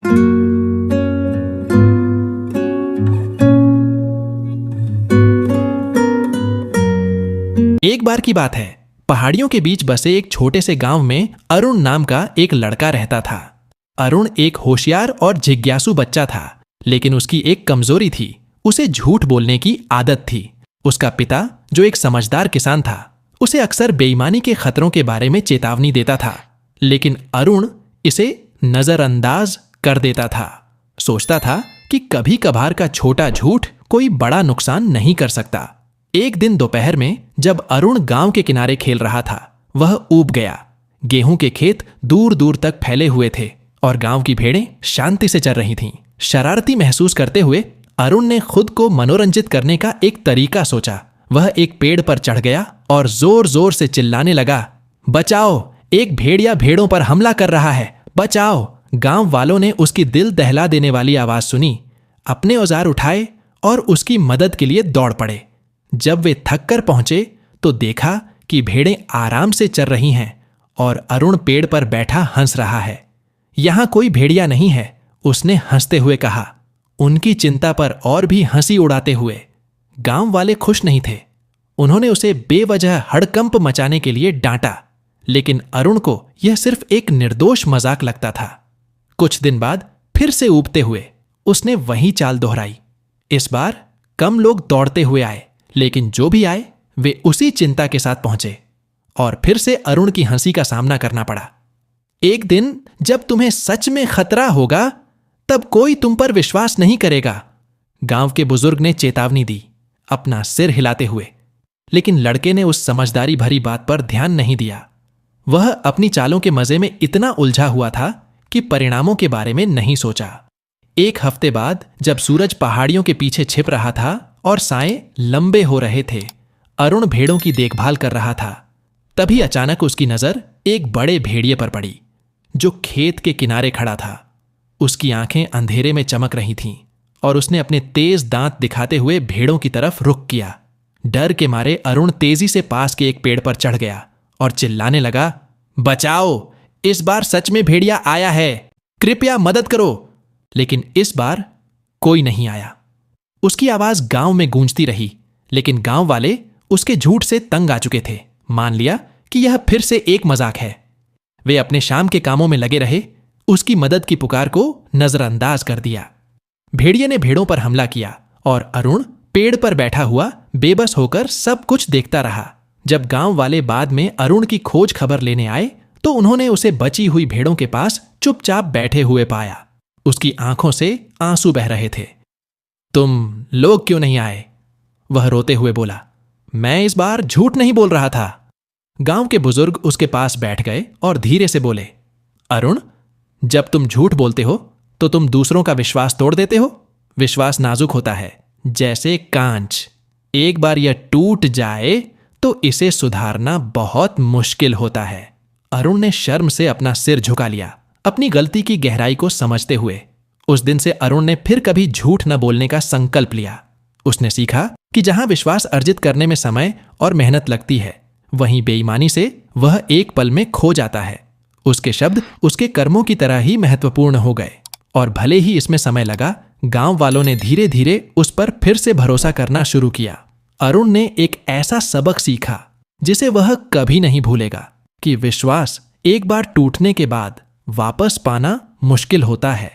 एक बार की बात है, पहाड़ियों के बीच बसे एक छोटे से गांव में अरुण नाम का एक लड़का रहता था। अरुण एक होशियार और जिज्ञासु बच्चा था, लेकिन उसकी एक कमजोरी थी, उसे झूठ बोलने की आदत थी। उसका पिता, जो एक समझदार किसान था, उसे अक्सर बेईमानी के खतरों के बारे में चेतावनी देता था, लेकिन अरुण इसे नजरअंदाज कर देता था। सोचता था कि कभी कभार का छोटा झूठ कोई बड़ा नुकसान नहीं कर सकता। एक दिन दोपहर में जब अरुण गांव के किनारे खेल रहा था, वह ऊब गया। गेहूं के खेत दूर दूर तक फैले हुए थे और गांव की भेड़ें शांति से चल रही थीं। शरारती महसूस करते हुए अरुण ने खुद को मनोरंजित करने का एक तरीका सोचा। वह एक पेड़ पर चढ़ गया और जोर जोर से चिल्लाने लगा, बचाओ, एक भेड़िया भेड़ों पर हमला कर रहा है, बचाओ। गांव वालों ने उसकी दिल दहला देने वाली आवाज सुनी, अपने औजार उठाए और उसकी मदद के लिए दौड़ पड़े। जब वे थक कर पहुंचे तो देखा कि भेड़ें आराम से चर रही हैं और अरुण पेड़ पर बैठा हंस रहा है। यहां कोई भेड़िया नहीं है, उसने हंसते हुए कहा, उनकी चिंता पर और भी हंसी उड़ाते हुए। गांव वाले खुश नहीं थे। उन्होंने उसे बेवजह हड़कंप मचाने के लिए डांटा, लेकिन अरुण को यह सिर्फ एक निर्दोष मजाक लगता था। कुछ दिन बाद फिर से ऊबते हुए उसने वही चाल दोहराई। इस बार कम लोग दौड़ते हुए आए, लेकिन जो भी आए वे उसी चिंता के साथ पहुंचे और फिर से अरुण की हंसी का सामना करना पड़ा। एक दिन जब तुम्हें सच में खतरा होगा, तब कोई तुम पर विश्वास नहीं करेगा, गांव के बुजुर्ग ने चेतावनी दी, अपना सिर हिलाते हुए। लेकिन लड़के ने उस समझदारी भरी बात पर ध्यान नहीं दिया। वह अपनी चालों के मजे में इतना उलझा हुआ था कि परिणामों के बारे में नहीं सोचा। एक हफ्ते बाद जब सूरज पहाड़ियों के पीछे छिप रहा था और साए लंबे हो रहे थे, अरुण भेड़ों की देखभाल कर रहा था। तभी अचानक उसकी नजर एक बड़े भेड़िए पर पड़ी, जो खेत के किनारे खड़ा था। उसकी आंखें अंधेरे में चमक रही थीं और उसने अपने तेज दांत दिखाते हुए भेड़ों की तरफ रुख किया। डर के मारे अरुण तेजी से पास के एक पेड़ पर चढ़ गया और चिल्लाने लगा, बचाओ, इस बार सच में भेड़िया आया है, कृपया मदद करो। लेकिन इस बार कोई नहीं आया। उसकी आवाज गांव में गूंजती रही, लेकिन गांव वाले उसके झूठ से तंग आ चुके थे। मान लिया कि यह फिर से एक मजाक है। वे अपने शाम के कामों में लगे रहे, उसकी मदद की पुकार को नजरअंदाज कर दिया। भेड़िए ने भेड़ों पर हमला किया और अरुण पेड़ पर बैठा हुआ बेबस होकर सब कुछ देखता रहा। जब गांव वाले बाद में अरुण की खोज खबर लेने आए तो उन्होंने उसे बची हुई भेड़ों के पास चुपचाप बैठे हुए पाया। उसकी आंखों से आंसू बह रहे थे। तुम लोग क्यों नहीं आए? वह रोते हुए बोला। मैं इस बार झूठ नहीं बोल रहा था। गांव के बुजुर्ग उसके पास बैठ गए और धीरे से बोले, अरुण, जब तुम झूठ बोलते हो तो तुम दूसरों का विश्वास तोड़ देते हो। विश्वास नाजुक होता है, जैसे कांच। एक बार यह टूट जाए तो इसे सुधारना बहुत मुश्किल होता है। अरुण ने शर्म से अपना सिर झुका लिया, अपनी गलती की गहराई को समझते हुए। उस दिन से अरुण ने फिर कभी झूठ न बोलने का संकल्प लिया। उसने सीखा कि जहां विश्वास अर्जित करने में समय और मेहनत लगती है, वहीं बेईमानी से वह एक पल में खो जाता है। उसके शब्द उसके कर्मों की तरह ही महत्वपूर्ण हो गए और भले ही इसमें समय लगा, गांव वालों ने धीरे धीरे उस पर फिर से भरोसा करना शुरू किया। अरुण ने एक ऐसा सबक सीखा जिसे वह कभी नहीं भूलेगा कि विश्वास एक बार टूटने के बाद वापस पाना मुश्किल होता है।